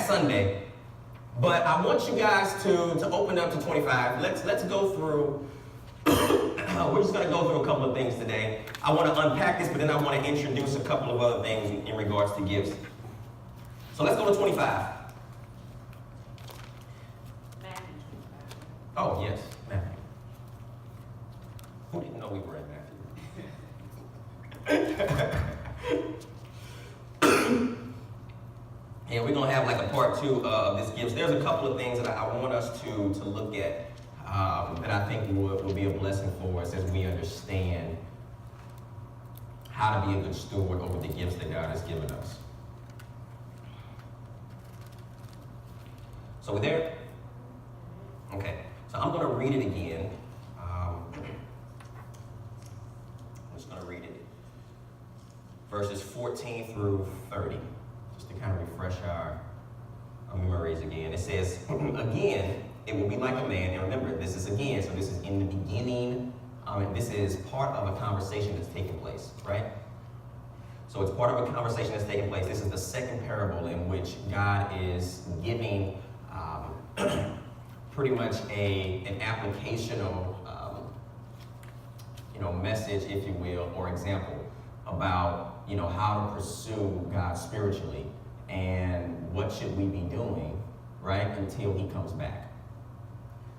Sunday. But I want you guys to open up to 25. Let's go through. We're just going to go through a couple of things today. I want to unpack this, but then I want to introduce a couple of other things in regards to gifts. So let's go to 25. Oh, yes, Matthew. Who didn't know we were in Matthew? Yeah, we're going to have like a part 2 of this gifts. There's a couple of things that I want us to look at that I think will be a blessing for us as we understand how to be a good steward over the gifts that God has given us. So we're there? Okay. So I'm going to read it again. I'm just going to read it. Verses 14 through 30. Just to kind of refresh our memories again. It says, again, it will be like a man. And remember, this is again, so this is in the beginning. This is part of a conversation that's taking place, right? So it's part of a conversation that's taking place. This is the second parable in which God is giving pretty much an applicational message, if you will, or example about how to pursue God spiritually and what should we be doing, right, until he comes back.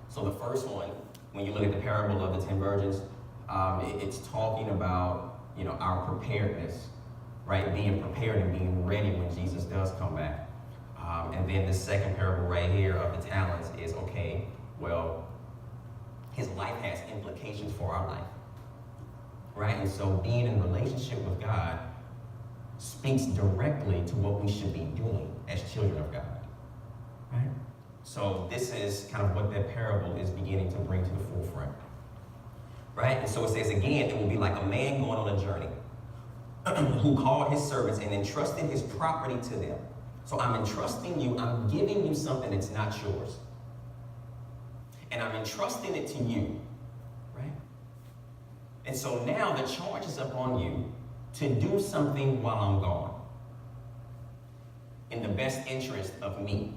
So the first one, when you look at the parable of the 10 virgins, it's talking about our preparedness, right, being prepared and being ready when Jesus does come back. And then the second parable right here of the talents is, okay, well, his life has implications for our life, right? And so being in relationship with God speaks directly to what we should be doing as children of God, right? So this is kind of what that parable is beginning to bring to the forefront, right? And so it says, again, it will be like a man going on a journey who called his servants and entrusted his property to them. So I'm entrusting you, I'm giving you something that's not yours. And I'm entrusting it to you, right? And so now the charge is upon you to do something while I'm gone in the best interest of me,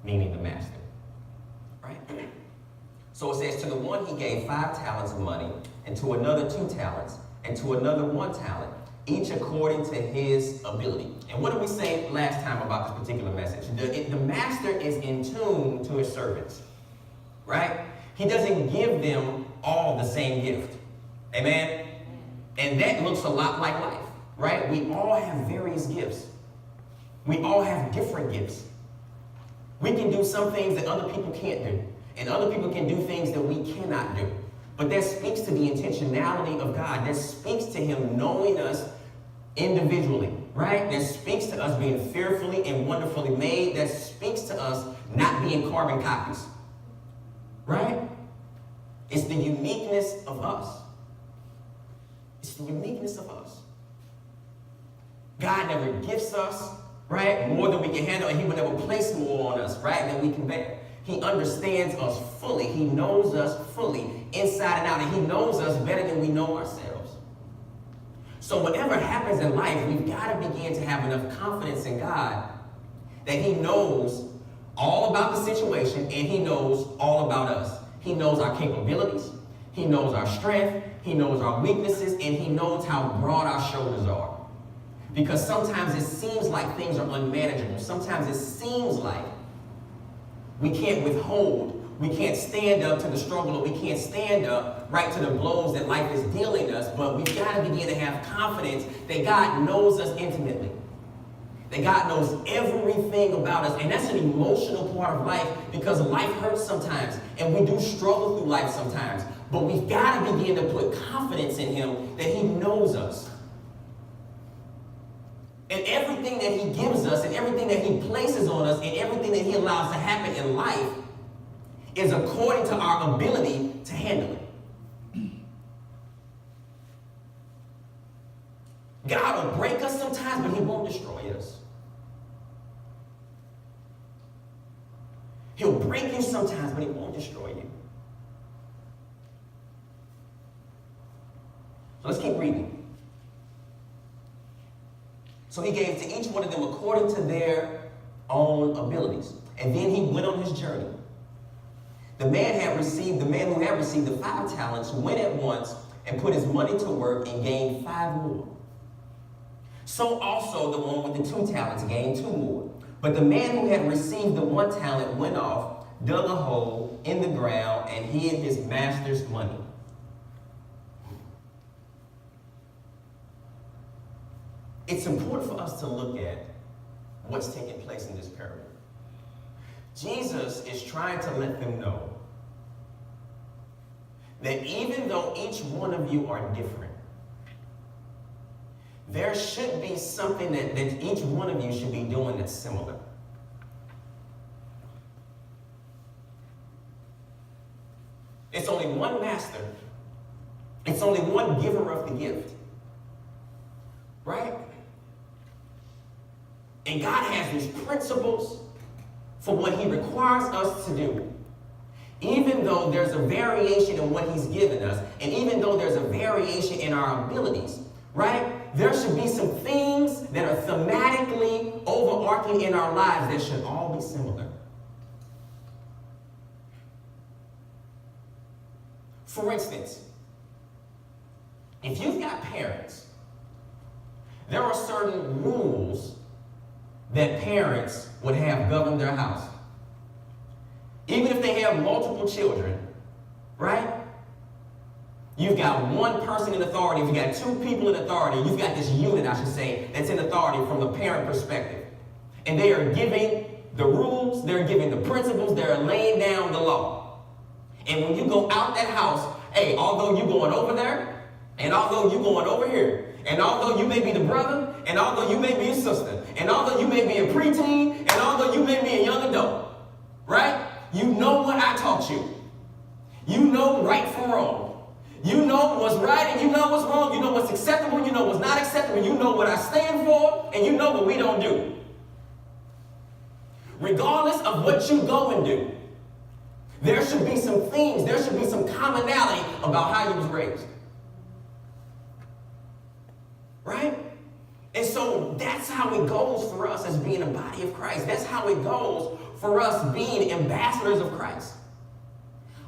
meaning the master, right? So it says, to the one he gave 5 talents of money, and to another 2 talents, and to another 1 talent, each according to his ability. And what did we say last time about this particular message? The master is in tune to his servants, right? He doesn't give them all the same gift. Amen? And that looks a lot like life, right? We all have various gifts. We all have different gifts. We can do some things that other people can't do, and other people can do things that we cannot do. But that speaks to the intentionality of God. That speaks to him knowing us individually, right? That speaks to us being fearfully and wonderfully made. That speaks to us not being carbon copies, right? It's the uniqueness of us. It's the uniqueness of us. God never gifts us, right, more than we can handle, and he will never place more on us, right, than we can bear. He understands us fully. He knows us fully, inside and out, and he knows us better than we know ourselves. So whatever happens in life, we've got to begin to have enough confidence in God that he knows all about the situation and he knows all about us. He knows our capabilities. He knows our strength. He knows our weaknesses, and he knows how broad our shoulders are. Because sometimes it seems like things are unmanageable. Sometimes it seems like we can't withhold. We can't stand up to the struggle, or we can't stand up right to the blows that life is dealing us. But we've got to begin to have confidence that God knows us intimately. That God knows everything about us. And that's an emotional part of life, because life hurts sometimes. And we do struggle through life sometimes. But we've got to begin to put confidence in him that he knows us. And everything that he gives us, and everything that he places on us, and everything that he allows to happen in life is according to our ability to handle it. God will break us sometimes, but he won't destroy us. He'll break you sometimes, but he won't destroy you. So let's keep reading. So he gave to each one of them according to their own abilities. And then he went on his journey. The man who had received the 5 talents went at once and put his money to work and gained 5 more. So also the one with the 2 talents gained 2 more. But the man who had received the 1 talent went off, dug a hole in the ground, and hid his master's money. It's important for us to look at what's taking place in this parable. Jesus is trying to let them know that even though each one of you are different, there should be something that each one of you should be doing that's similar. It's only one master. It's only one giver of the gift. Right? And God has these principles for what he requires us to do. Even though there's a variation in what he's given us, and even though there's a variation in our abilities, right? There should be some things that are thematically overarching in our lives that should all be similar. For instance, if you've got parents, there are certain rules that parents would have govern their house. Even if they have multiple children, right? You've got one person in authority. If you've got 2 people in authority, you've got this unit, I should say, that's in authority from the parent perspective. And they are giving the rules, they're giving the principles, they're laying down the law. And when you go out that house, hey, although you're going over there, and although you're going over here, and although you may be the brother, and although you may be a sister, and although you may be a preteen, and although you may be a young adult, right? You know what I taught you. You know right from wrong. You know what's right and you know what's wrong. You know what's acceptable, you know what's not acceptable. You know what I stand for, and you know what we don't do. Regardless of what you go and do, there should be some things, there should be some commonality about how you was raised. Right? And so that's how it goes for us as being a body of Christ. That's how it goes for us being ambassadors of Christ.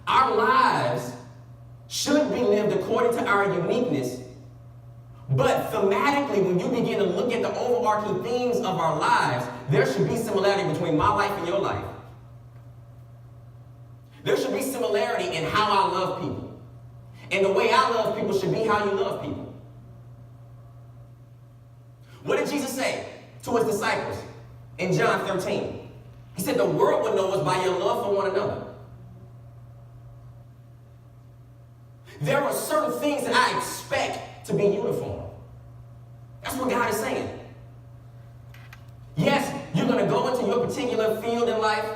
Our lives should be lived according to our uniqueness, but thematically, when you begin to look at the overarching themes of our lives, there should be similarity between my life and your life. There should be similarity in how I love people. And the way I love people should be how you love people. What did Jesus say to his disciples in John 13? He said, the world will know us by your love for one another. There are certain things that I expect to be uniform. That's what God is saying. Yes, you're going to go into your particular field in life.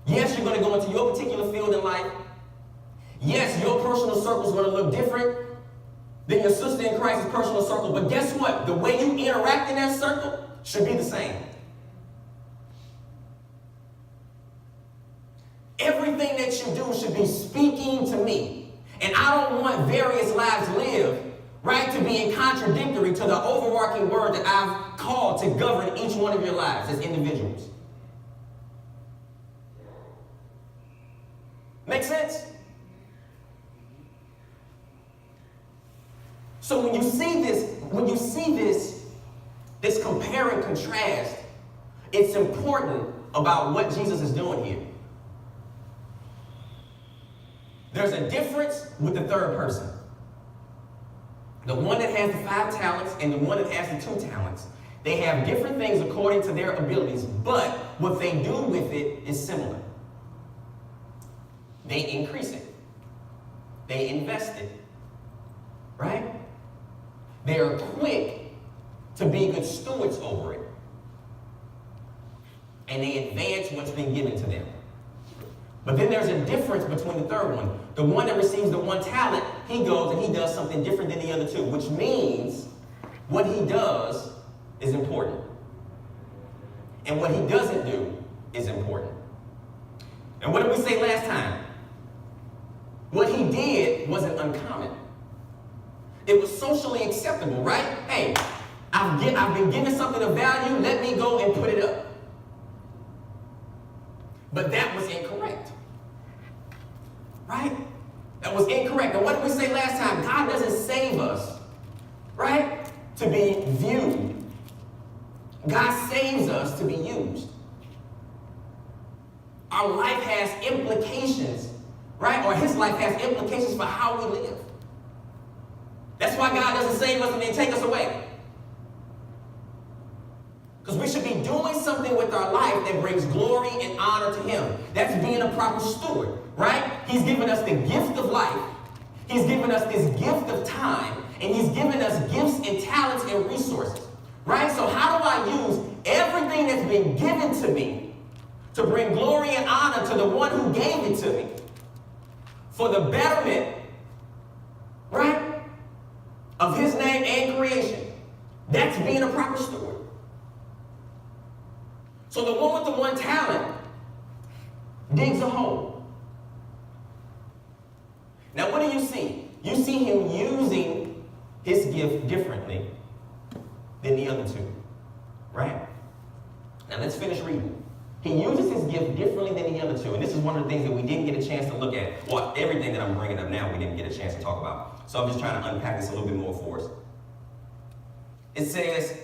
Yes, you're going to go into your particular field in life. Yes, your personal circle is going to look different than your sister in Christ's personal circle. But guess what? The way you interact in that circle should be the same. Everything that you do should be speaking to me. And I don't want various lives lived, right, to be in contradictory to the overarching word that I've called to govern each one of your lives as individuals. Make sense? So when you see this compare and contrast, it's important about what Jesus is doing here. There's a difference with the third person. The one that has the 5 talents and the one that has the 2 talents. They have different things according to their abilities, but what they do with it is similar. They increase it. They invest it. Right? They are quick to be good stewards over it. And they advance what's been given to them. But then there's a difference between the third one. The one that receives the 1 talent, he goes and he does something different than the other 2, which means what he does is important. And what he doesn't do is important. And what did we say last time? What he did wasn't uncommon. It was socially acceptable, right? Hey, I've been given something of value, let me go and put it up. But that was incorrect. Right? That was incorrect. And what did we say last time? God doesn't save us, right, to be viewed. God saves us to be used. Our life has implications, right? Or his life has implications for how we live. That's why God doesn't save us and then take us away. Because we should be doing something with our life that brings glory and honor to him. That's being a proper steward, right? He's given us the gift of life. He's given us this gift of time. And he's given us gifts and talents and resources, right? So how do I use everything that's been given to me to bring glory and honor to the one who gave it to me for the betterment, right, of his name and creation? That's being a proper steward. So the one with the one talent digs a hole. Now what do you see? You see him using his gift differently than the other two, right? Now let's finish reading. He uses his gift differently than the other two. And this is one of the things that we didn't get a chance to look at. Well, everything that I'm bringing up now we didn't get a chance to talk about. So I'm just trying to unpack this a little bit more for us. It says,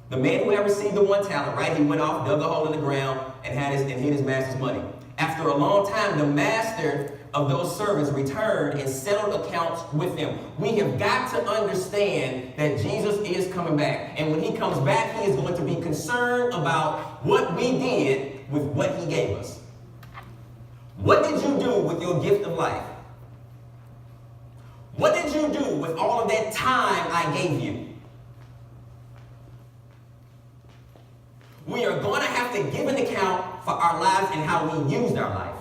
the man who had received the one talent, right, he went off, dug a hole in the ground, and hid his master's money. After a long time, the master of those servants returned and settled accounts with them. We have got to understand that Jesus is coming back. And when he comes back, he is going to be concerned about what we did with what he gave us. What did you do with your gift of life? What did you do with all of that time I gave you? We are going to have to give an account for our lives and how we used our life.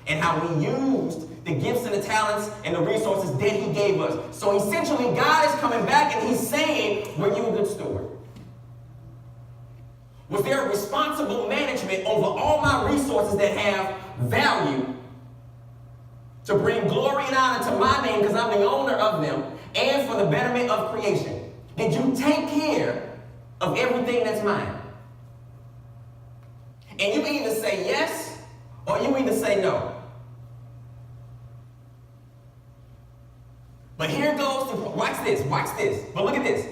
And how we used the gifts and the talents and the resources that he gave us. So essentially, God is coming back and he's saying, were you a good steward? Was there a responsible management over all my resources that have value to bring glory and honor to my name because I'm the owner of them and for the betterment of creation? Did you take care of everything that's mine? And you either say yes or you either say no. But here goes to, watch this. But look at this.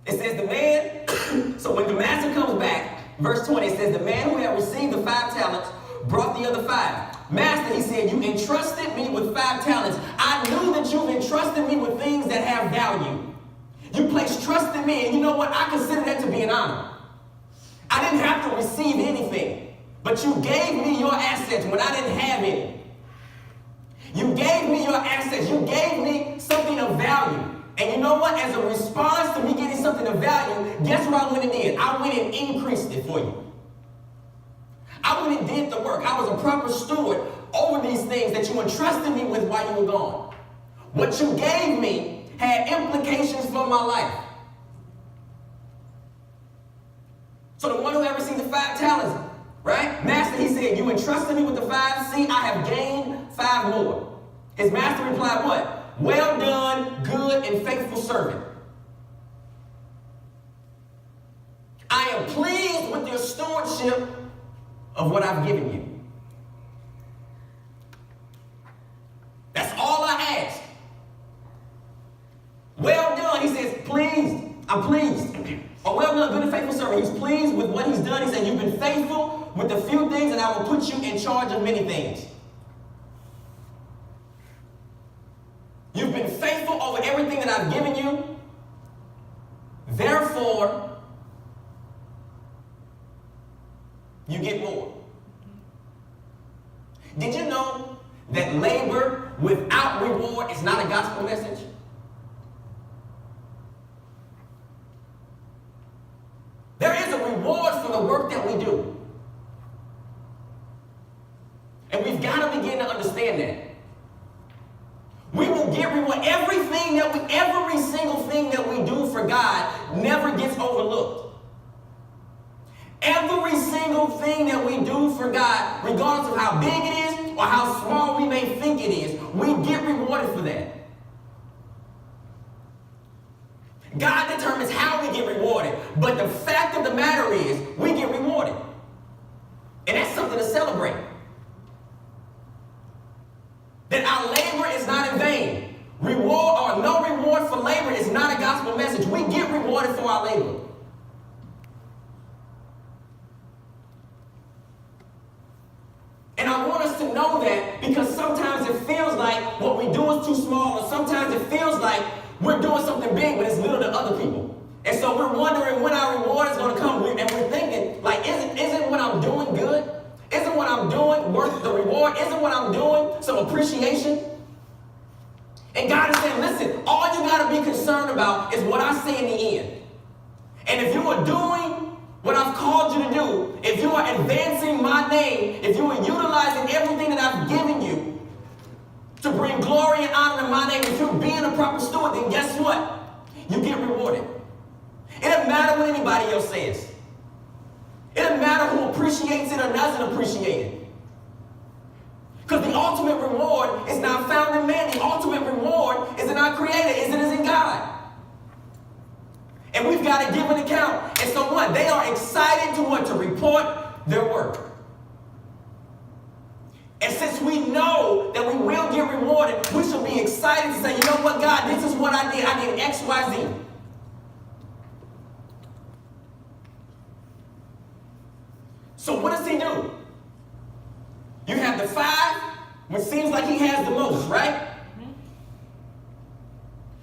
It says the man, so when the master comes back, verse 20, it says the man who had received the 5 talents brought the other 5. Master, he said, you entrusted me with 5 talents. I knew that you've entrusted me with things that have value. You placed trust in me, and you know what? I consider that to be an honor. I didn't have to receive anything, but you gave me your assets when I didn't have any. You gave me your assets. You gave me something of value. And you know what? As a response to me getting something of value, guess what I went and did? I went and increased it for you. I went and did the work. I was a proper steward over these things that you entrusted me with while you were gone. What you gave me had implications for my life. So the one who had received the 5 talents, right? Master, he said, you entrusted me with the 5. See, I have gained 5 more. His master replied, what? Well done, good and faithful servant. I am pleased with your stewardship of what I've given you. That's all I ask. Well done. He says, pleased. I'm pleased. Oh, well done, good and faithful servant. He's pleased with what he's done. He said, you've been faithful with a few things, and I will put you in charge of many things. You've been faithful over everything that I've given you. Therefore, you get more. Did you know that labor without reward is not a gospel message? There is a reward for the work that we do. And we've got to begin to understand that. We will get reward. Every single thing that we do for God never gets overlooked. Every single thing that we do for God, regardless of how big it is or how small we may think it is, we get rewarded for that. God determines how we get rewarded. But the fact of the matter is, we get rewarded. And that's something to celebrate. That our labor is not in vain. Reward or no reward for labor is not a gospel message. We get rewarded for our labor. And I want us to know that because sometimes it feels like what we do is too small, or sometimes it feels like we're doing something big, but it's little to other people. And so we're wondering when our reward is going to come, and we're thinking, like, isn't what I'm doing good? Isn't what I'm doing worth the reward? Isn't what I'm doing some appreciation? And God is saying, listen, all you got to be concerned about is what I say in the end. And if you are doing what I've called you to do, if you are advancing my name, if you are utilizing everything that I've given you to bring glory and honor to my name, if you're being a proper steward, then guess what? You get rewarded. It doesn't matter what anybody else says. It doesn't matter who appreciates it or doesn't appreciate it. Because the ultimate reward is not found in man. The ultimate reward is in our Creator, is in God. And we've got to give an account. And so what? They are excited to what? To report their work. And since we know that we will get rewarded, we should be excited to say, you know what, God, this is what I did. I did X, Y, Z. So what does he do? You have the 5, which seems like he has the most, right?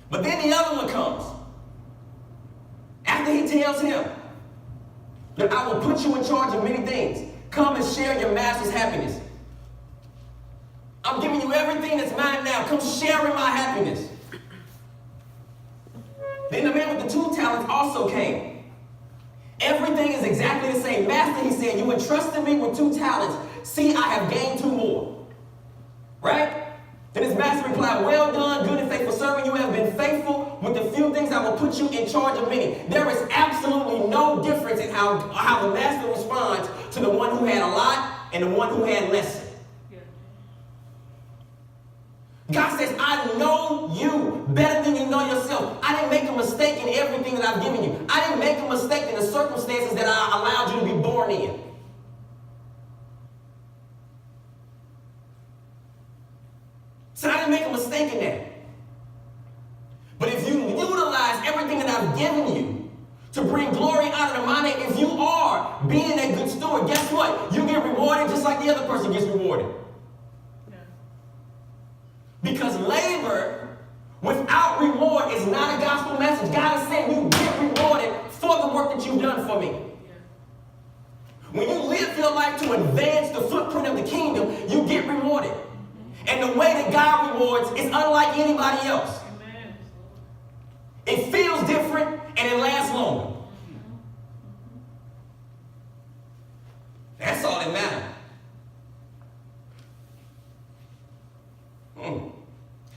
But then the other one comes. After he tells him that I will put you in charge of many things. Come and share your master's happiness. I'm giving you everything that's mine now. Come share in my happiness. Then the man with the 2 talents also came. Everything is exactly the same. Master, he said, you entrusted me with 2 talents. See, I have gained 2 more. Right? Then his master replied, well done, good and faithful servant. You have been faithful with the few things. I will put you in charge of many. There is absolutely no difference in how the master responds to the one who had a lot and the one who had less. God says, I know you better than you know yourself. I didn't make a mistake in everything that I've given you. I didn't make a mistake in the circumstances that I allowed you to be born in. So I didn't make a mistake in that. But if you utilize everything that I've given you to bring glory and honor to my name, if you are being a good steward, guess what? You get rewarded just like the other person gets rewarded. Because labor without reward is not a gospel message. God is saying you get rewarded for the work that you've done for me. When you live your life to advance the footprint of the kingdom, you get rewarded. And the way that God rewards is unlike anybody else. Amen. It feels different and it lasts longer. That's all that matters.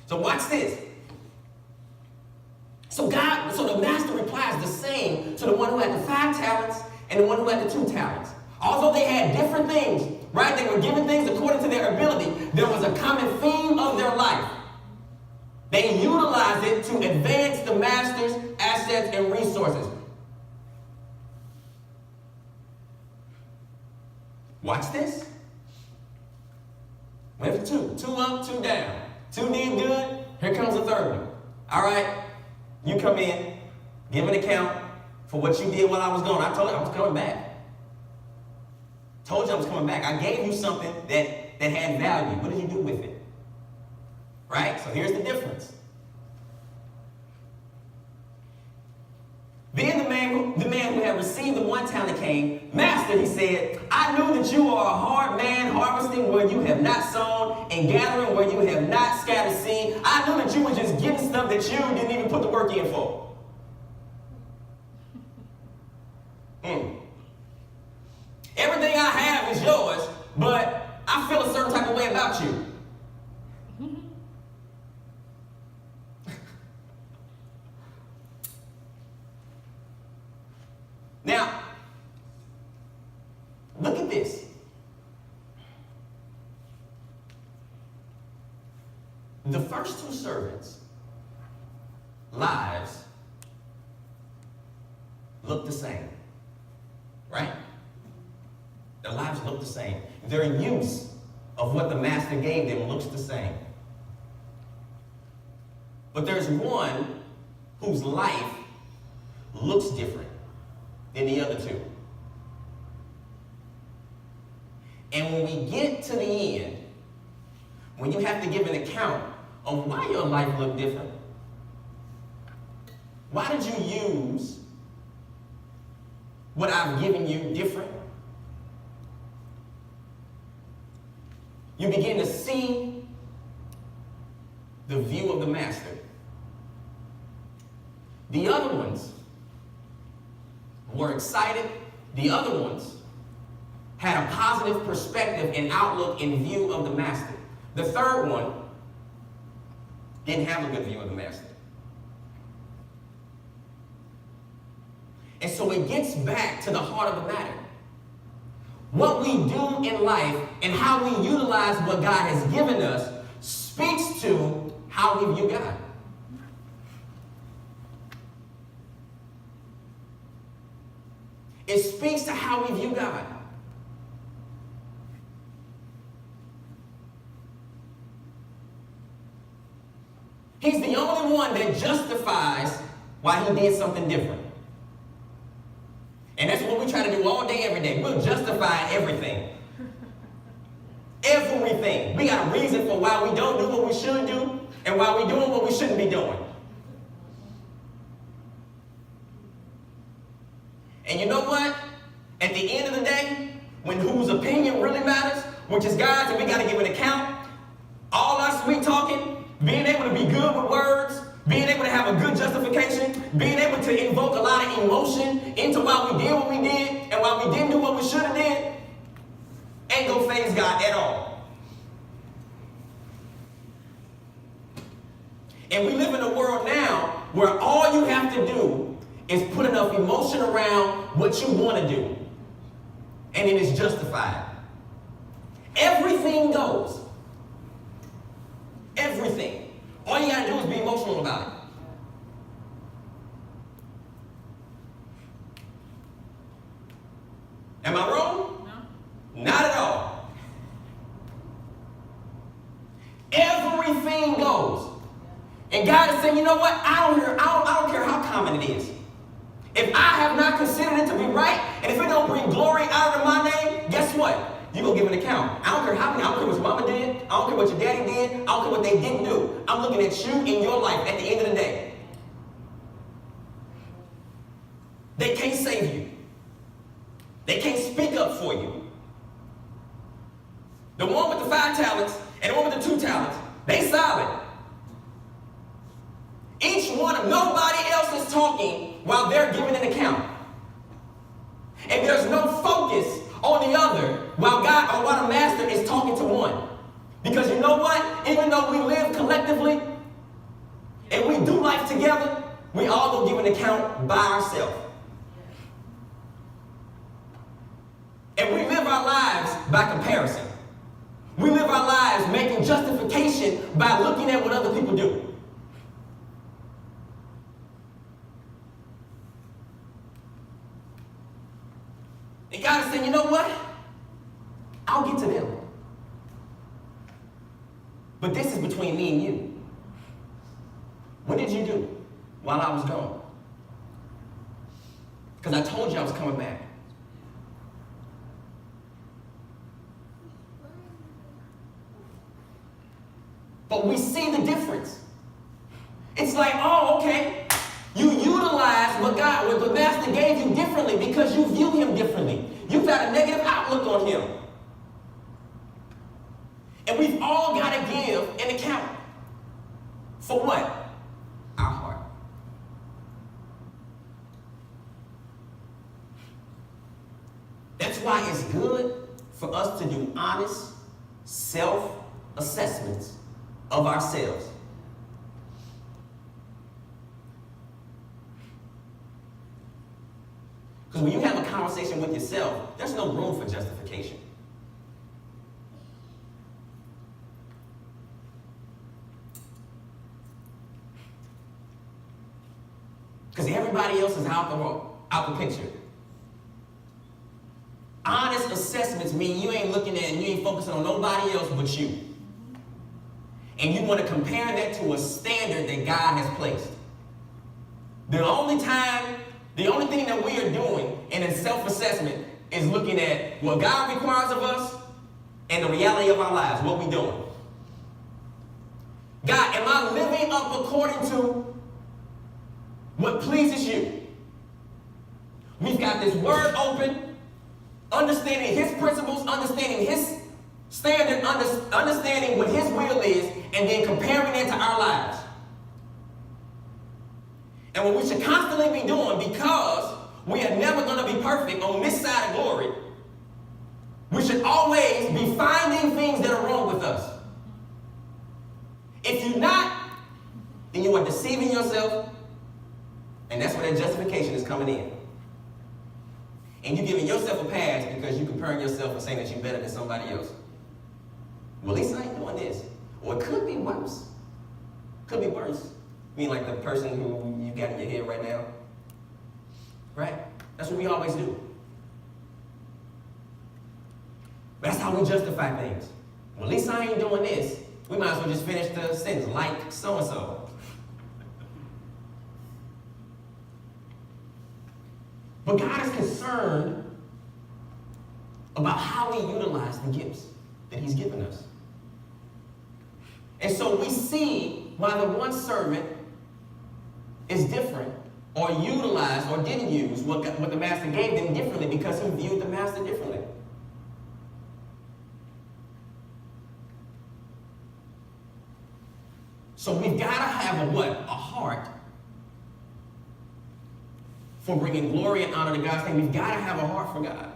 So watch this. So the master replies the same to the one who had the 5 talents and the one who had the 2 talents. Although they had different things, right? They were given things according to their ability. There was a common theme of their life. They utilized it to advance the master's assets and resources. Watch this. Went for 2. 2 up, 2 down. 2 did good. Here comes the 3rd one. All right. You come in, give an account for what you did while I was gone. I told you I was coming back. Told you I was coming back. I gave you something that had value. What did you do with it? Right? So here's the difference. Then the man who had received the 1 talent came. Master, he said, I knew that you are a hard man, harvesting where you have not sown and gathering where you have not scattered seed. I knew that you were just getting stuff that you didn't even put the work in for. Everything I have is yours, but I feel a certain type of way about you. Now, look at this. The first 2 servants' lives Their lives look the same. Their use of what the master gave them looks the same. But there's one whose life looks different than the other two. And when we get to the end, when you have to give an account of why your life looked different, why did you use what I've given you different? You begin to see the view of the master. The other ones were excited. The other ones had a positive perspective and outlook and view of the master. The third one didn't have a good view of the master. And so it gets back to the heart of the matter. What we do in life and how we utilize what God has given us speaks to how we view God. It speaks to how we view God. He's the only one that justifies why he did something different. And that's what we try to do all day, every day. We'll justify everything. Everything. We got a reason for why we don't do what we should do and why we're doing what we shouldn't be doing. And you know what? At the end of the day, when whose opinion really matters, which is God's, and we got to give an account, all our sweet talking, being able to be good with words, being able to have a good justification, being able to invoke a lot of emotion into why we did what we did and why we didn't do what we should have did, ain't gonna faze God at all. And we live in a world now where all you have to do is put enough emotion around what you want to do, and it is justified. Everything goes. Everything. All you gotta do is be emotional about it. Am I wrong? No. Not at all. Everything goes. And God is saying, you know what? I don't care how common it is. If I have not considered it to be right, and if it don't bring glory out of my name, guess what? You're going to give an account. I don't care how many, I don't care what your mama did, I don't care what your daddy did, I don't care what they didn't do. I'm looking at you in your life at the end of the day. They can't save you. They can't speak up for you. The one with the 5 talents and the one with the 2 talents, they silent. Each one of nobody else is talking while they're giving an account. And there's no focus on the other while God or while the master is talking to one. Because you know what? Even though we live collectively and we do life together, we all gonna give an account by ourselves. And we live our lives by comparison. We live our lives making justification by looking at what other people do. And God is saying, you know what? I'll get to them. But this is between me and you. What did you do while I was gone? Because I told you I was coming back. But we see the difference. It's like, oh, okay. You utilize what the master gave you differently because you view him differently. You've got a negative outlook on him. And we've all got to give an account. For what? Our heart. That's why it's good for us to do honest self-assessments of ourselves. Because when you have a conversation with yourself, there's no room for justification. Because everybody else is out the picture. Honest self-assessments mean you ain't looking at and you ain't focusing on nobody else but you. And you want to compare that to a standard that God has placed. The only thing that we are doing in a self-assessment is looking at what God requires of us and the reality of our lives, what we're doing. God, am I living up according to what pleases you? We've got this word open, understanding his principles, understanding his standard, understanding what his will is, and then comparing it to our lives. And what we should constantly be doing, because we are never going to be perfect on this side of glory, we should always be finding things that are wrong with us. If you're not, then you are deceiving yourself, and that's where that justification is coming in. And you're giving yourself a pass because you're comparing yourself and saying that you're better than somebody else. Well, at least I ain't doing this. Or it could be worse. Could be worse. I mean, like the person who you got in your head right now. Right? That's what we always do. That's how we justify things. Well, at least I ain't doing this. We might as well just finish the sentence, like so-and-so. But God is concerned about how we utilize the gifts that he's given us. And so we see why the one servant is different, or utilized, or didn't use what the master gave them differently, because he viewed the master differently. So we've got to have a heart for bringing glory and honor to God's name. We've got to have a heart for God.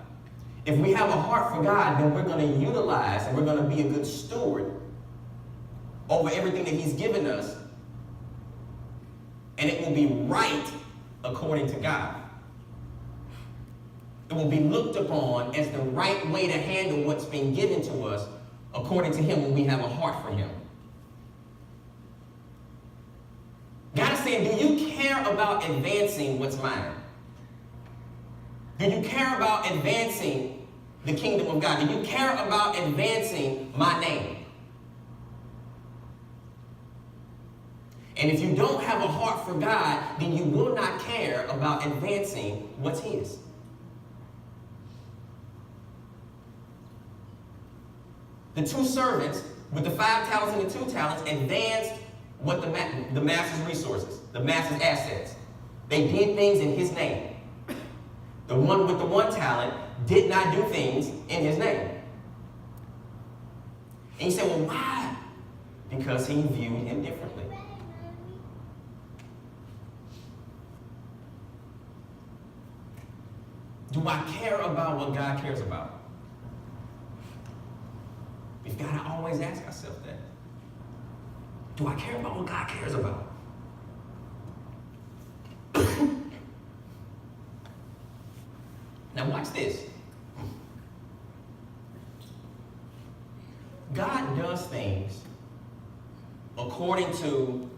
If we have a heart for God, then we're going to utilize and we're going to be a good steward over everything that he's given us. And it will be right according to God. It will be looked upon as the right way to handle what's been given to us according to him when we have a heart for him. God is saying, do you care about advancing what's mine? Do you care about advancing the kingdom of God? Do you care about advancing my name? And if you don't have a heart for God, then you will not care about advancing what's his. The two servants with the 5 talents and the 2 talents advanced what the master's resources, the master's assets. They did things in his name. The one with the 1 talent did not do things in his name. And you say, well, why? Because he viewed him differently. Do I care about what God cares about? We've got to always ask ourselves that. Do I care about what God cares about? Now watch this. God does things according to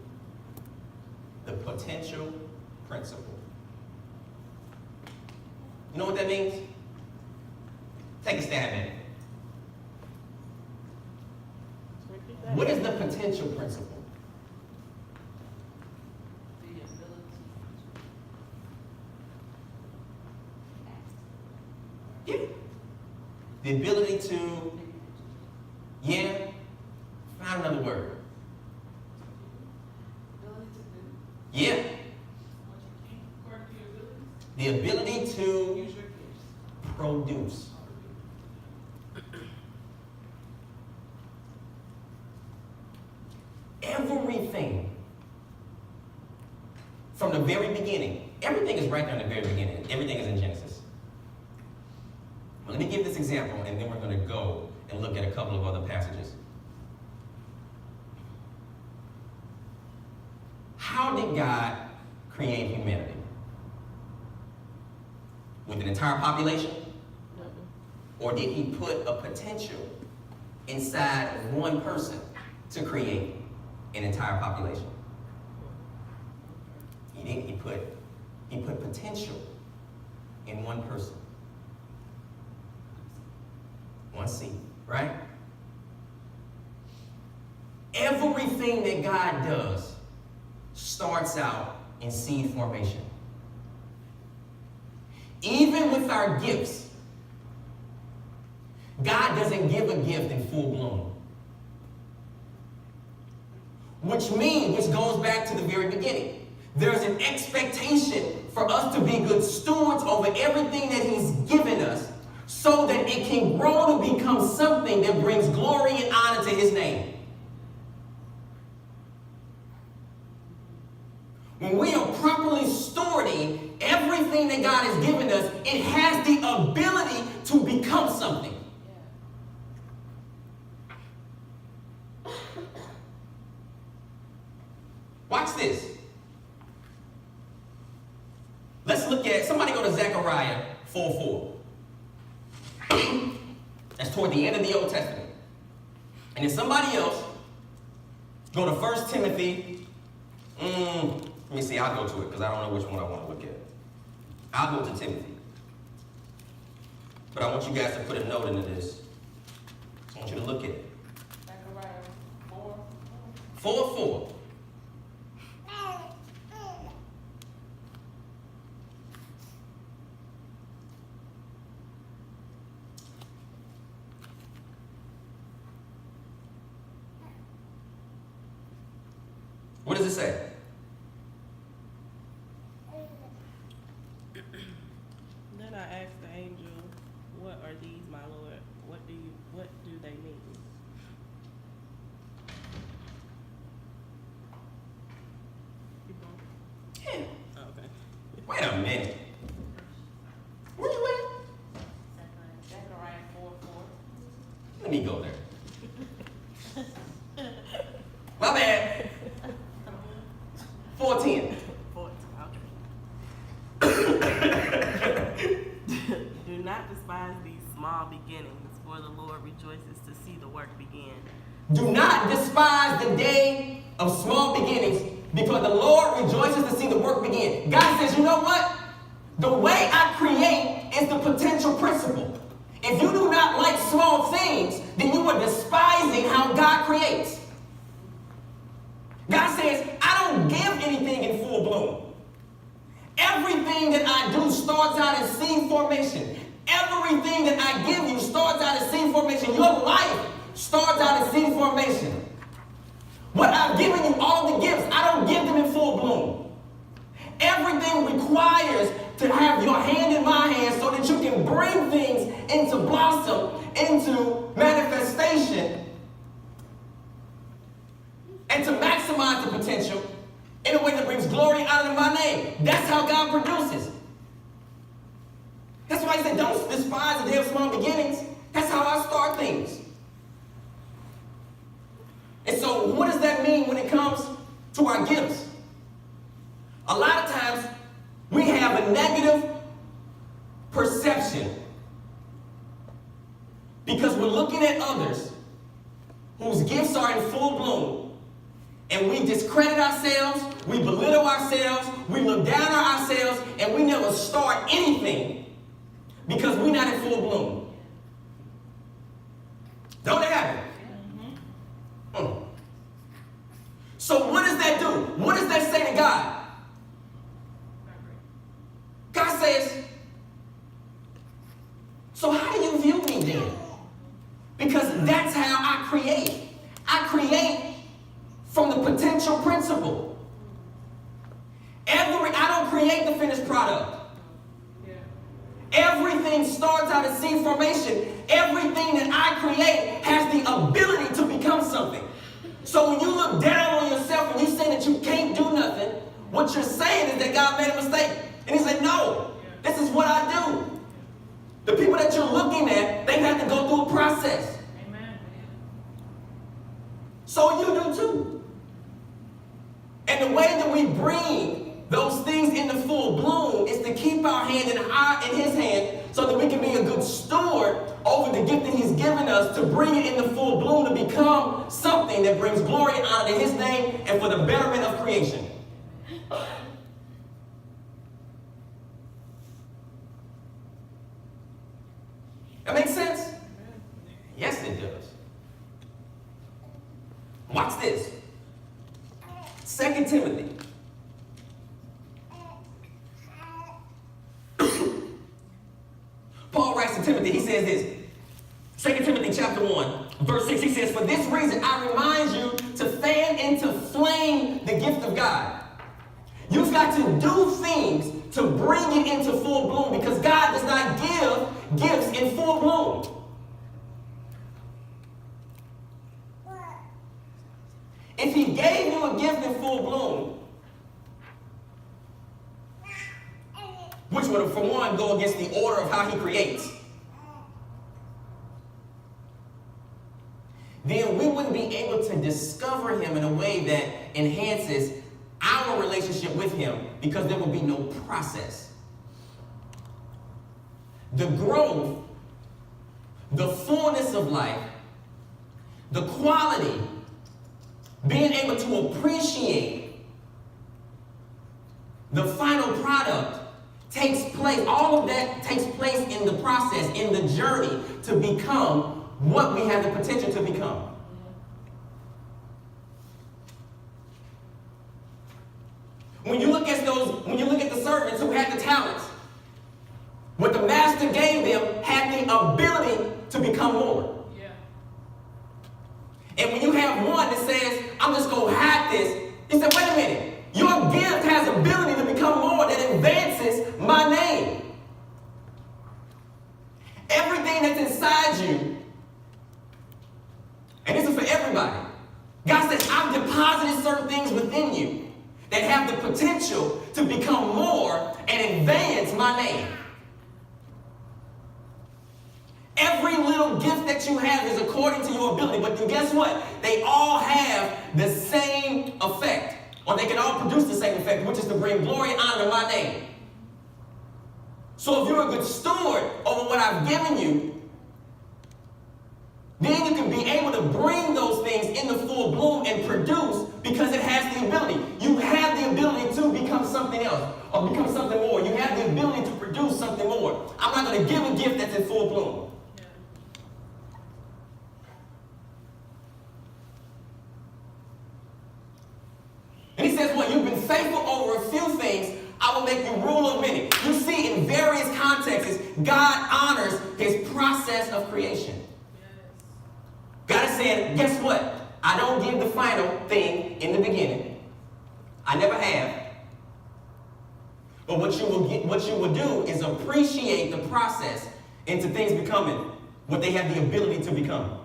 the potential principle. You know what that means? Take a stab at it. What is the potential principle? Yeah. The ability to, find another word. Yeah. The ability to produce. Everything from the very beginning, everything is right there in the very beginning. Everything is in Genesis. Well, let me give this example, and then we're going to go and look at a couple of other passages. How did God create humanity? With an entire population? Or did he put a potential inside of one person to create an entire population? He did. He put potential in one person. One seed, right? Everything that God does starts out in seed formation. Even with our gifts, God doesn't give a gift in full bloom. Which goes back to the very beginning. There's an expectation for us to be good stewards over everything that He's given us so that it can grow to become something that brings glory and honor to His name. When we are properly stewarding everything that God has given us, it has the ability to become something. Watch this. Let's look at, somebody go to Zechariah 4:4. That's toward the end of the Old Testament. And then somebody else, go to 1 Timothy. Let me see, I'll go to it because I don't know which one I want to look at. I'll go to Timothy. But I want you guys to put a note into this. I want you to look at it. Zechariah 4:4. 4:4. What does it say? Then I asked the angel, "What are these, my Lord? What do they mean?" Yeah. Okay. Wait a minute. Where you Zechariah 4:4. at? Let me go there. My bad. 4:10. 14. Do not despise these small beginnings, for the Lord rejoices to see the work begin. Do not despise the day of small beginnings, because the Lord rejoices to see the work begin. God says, you know what? The way I create is the potential principle. If you do not like small things, then you are despising how God creates. God says, I don't give anything in full bloom. Everything that I do starts out as seed formation. Everything that I give you starts out as seed formation. Your life starts out as seed formation. What I've given you, all the gifts, I don't give them in full bloom. Everything requires to have your hand in my hand so that you can bring things into blossom, into manifestation, and to maximize the potential in a way that brings glory out of my name. That's how God produces. That's why He said, don't despise the day of small beginnings. That's how I start things. And so what does that mean when it comes to our gifts? A lot of times we have a negative perception because we're looking at others whose gifts are in full bloom, and we discredit ourselves, we belittle ourselves, we look down on ourselves, and we never start anything because we're not in full bloom. Don't it happen? So what does that do? What does that say to God? God says, so how do you view me then? Because that's how I create. I create from the potential principle. I don't create the finished product. Everything starts out as seed formation. Everything that I create has the ability to become something. So when you look down on yourself and you say that you can't do nothing, what you're saying is that God made a mistake. And He said, no, this is what I do. The people that you're looking at, they have to go through a process. Amen. So you do too. And the way that we bring those things into full bloom is to keep our hand in His hand so that we can be a good steward over the gift that He's given us to bring it into full bloom to become something that brings glory and honor to His name and for the betterment of creation. That makes sense? Watch this. 2 Timothy. Paul writes to Timothy, he says this. 2 Timothy chapter 1, verse 6, he says, "For this reason I remind you to fan into flame the gift of God." You've got to do things to bring it into full bloom, because God does not give gifts in full bloom. If he gave you a gift in full bloom, which would, for one, go against the order of how he creates, then we wouldn't be able to discover him in a way that enhances our relationship with him, because there will be no process. The growth, the fullness of life, the quality, being able to appreciate the final product takes place. All of that takes place in the process, in the journey to become what we have the potential to become. When you look at the servants who had the talents, what the master gave them had the ability to become more. Yeah. And when you have one that says, "I'm just going to hide this," he said, "Wait a minute. Your gift has ability to become more that advances my name." Everything that's inside you, and this is for everybody, God says, "I've deposited certain things within you that have the potential to become more and advance my name." Every little gift that you have is according to your ability, but guess what? They all have the same effect, or they can all produce the same effect, which is to bring glory and honor to my name. So if you're a good steward over what I've given you, then you can be able to bring those things into full bloom and produce, because it has the ability. You have the ability to become something else or become something more. You have the ability to produce something more. I'm not going to give a gift that's in full bloom. And he says, "Well, you've been faithful over a few things, I will make you rule of many." You see, in various contexts, God honors his process of creation. God is saying, guess what? I don't give the final thing in the beginning. I never have. But what you will do is appreciate the process into things becoming what they have the ability to become.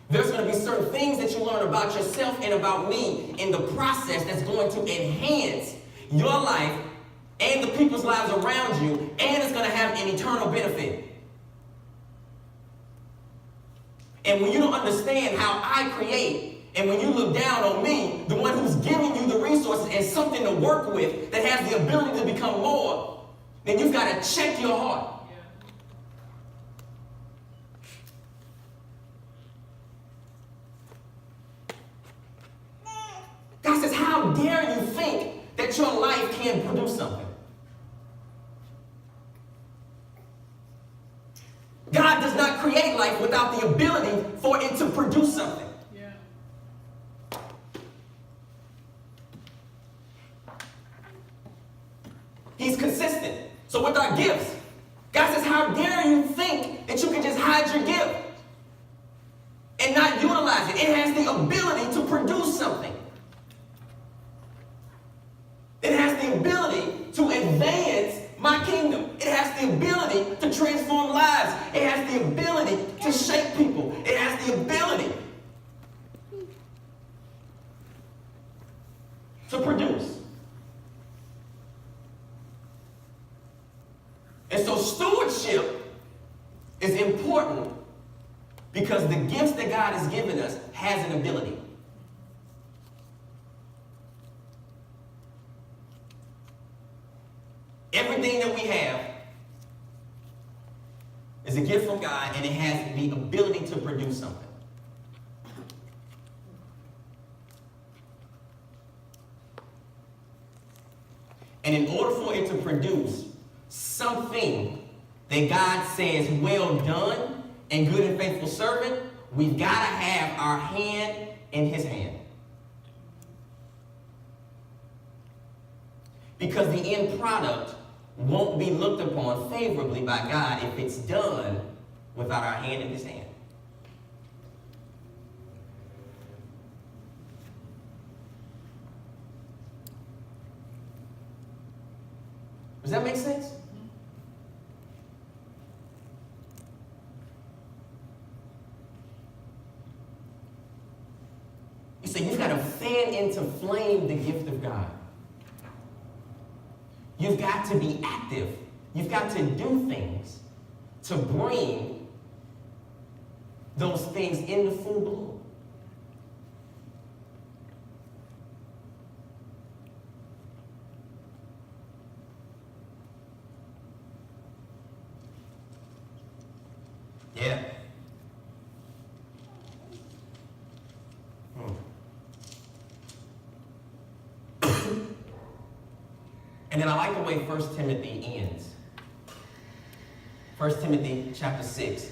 There's going to be certain things that you learn about yourself and about me in the process that's going to enhance your life and the people's lives around you, and it's going to have an eternal benefit. And when you don't understand how I create, and when you look down on me, the one who's giving you the resources and something to work with that has the ability to become more, then you've got to check your heart. God says, how dare you think that your life can produce something? God does not create life without the ability for it to produce something. Yeah. He's consistent. So with our gifts, God says, how dare you think that you can just hide your gift and not utilize it? It has the ability to produce something. It has the ability to advance my kingdom. It has the ability to transform lives. It has the ability to shape people. It has the ability to produce. And so stewardship is important because the gifts that God has given us has an ability. Everything that we have is a gift from God, and it has the ability to produce something. And in order for it to produce something that God says, well done and good and faithful servant, we've got to have our hand in his hand. Because the end product won't be looked upon favorably by God if it's done without our hand in his hand. Does that make sense? You see, you've got to fan into flame the gift of God. You've got to be active. You've got to do things to bring those things into full bloom. Yeah. And then I like the way 1 Timothy ends. 1 Timothy chapter 6,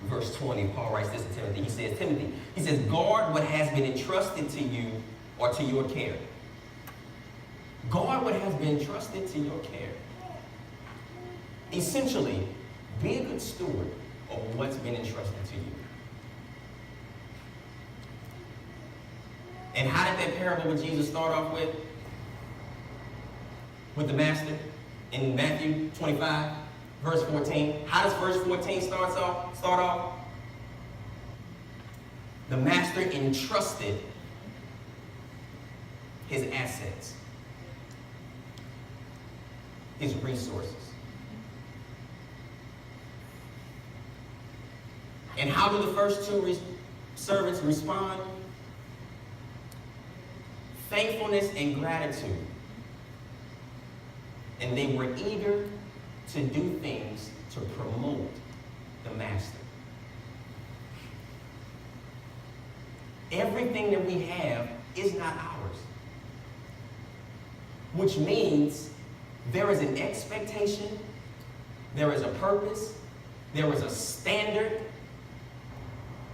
verse 20, Paul writes this to Timothy. He says, guard what has been entrusted to you or to your care. Guard what has been entrusted to your care. Essentially, be a good steward of what's been entrusted to you. And how did that parable with Jesus start off with? With the master in Matthew 25, verse 14. How does verse 14 start off? The master entrusted his assets, his resources. And how do the first two servants respond? Thankfulness and gratitude. And they were eager to do things to promote the master. Everything that we have is not ours. Which means there is an expectation, there is a purpose, there is a standard,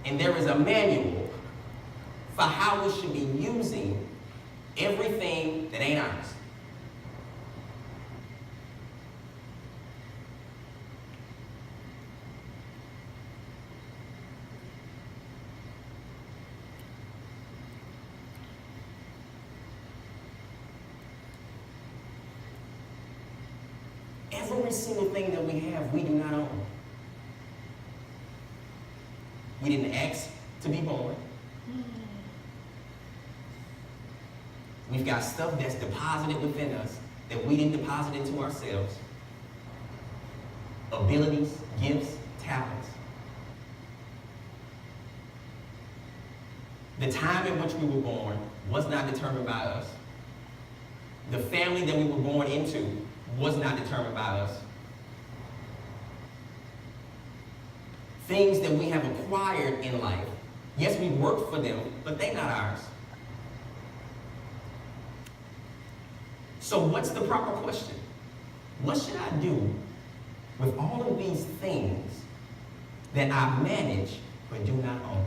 and there is a manual for how we should be using everything that ain't ours. Every single thing that we have, we do not own. We didn't ask to be born. We've got stuff that's deposited within us that we didn't deposit into ourselves. Abilities, gifts, talents. The time in which we were born was not determined by us. The family that we were born into was not determined by us. Things that we have acquired in life, yes, we worked for them, but they're not ours. So what's the proper question? What should I do with all of these things that I manage but do not own?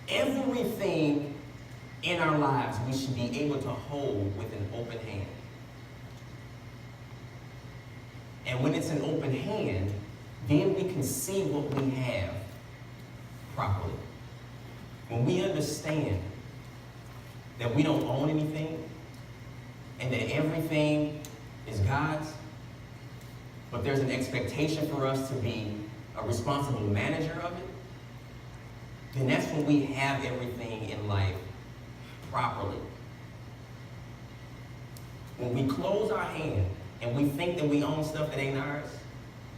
Everything in our lives we should be able to hold with an open hand. And when it's an open hand, then we can see what we have properly. When we understand that we don't own anything and that everything is God's, but there's an expectation for us to be a responsible manager of it, then that's when we have everything in life properly. When we close our hand and we think that we own stuff that ain't ours,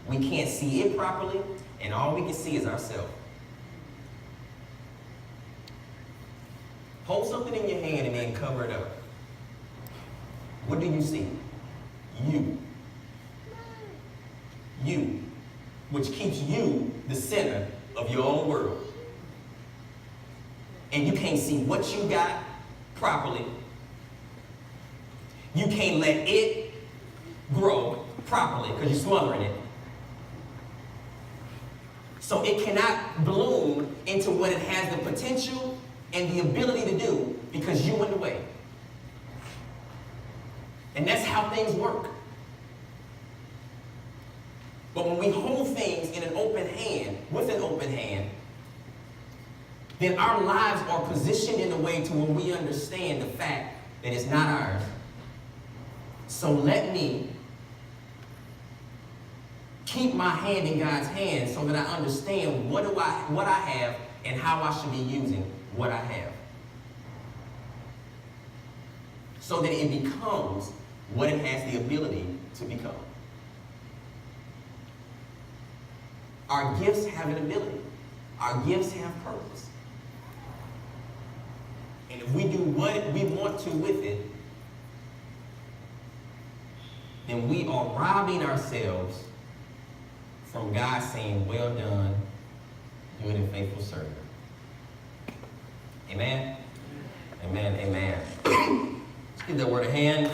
we can't see it properly, and all we can see is ourselves. Hold something in your hand and then cover it up. What do you see? You. You, which keeps you the center of your own world. And you can't see what you got properly. You can't let it grow. properly because you're smothering it. So it cannot bloom into what it has the potential and the ability to do because you went away. And that's how things work. But when we hold things in an open hand, with an open hand, then our lives are positioned in a way to where we understand the fact that it's not ours. So let me keep my hand in God's hand so that I understand what I have and how I should be using what I have. So that it becomes what it has the ability to become. Our gifts have an ability. Our gifts have purpose. And if we do what we want to with it, then we are robbing ourselves from God saying, well done, good and faithful servant. Amen? Amen, amen. Let's give that word a hand.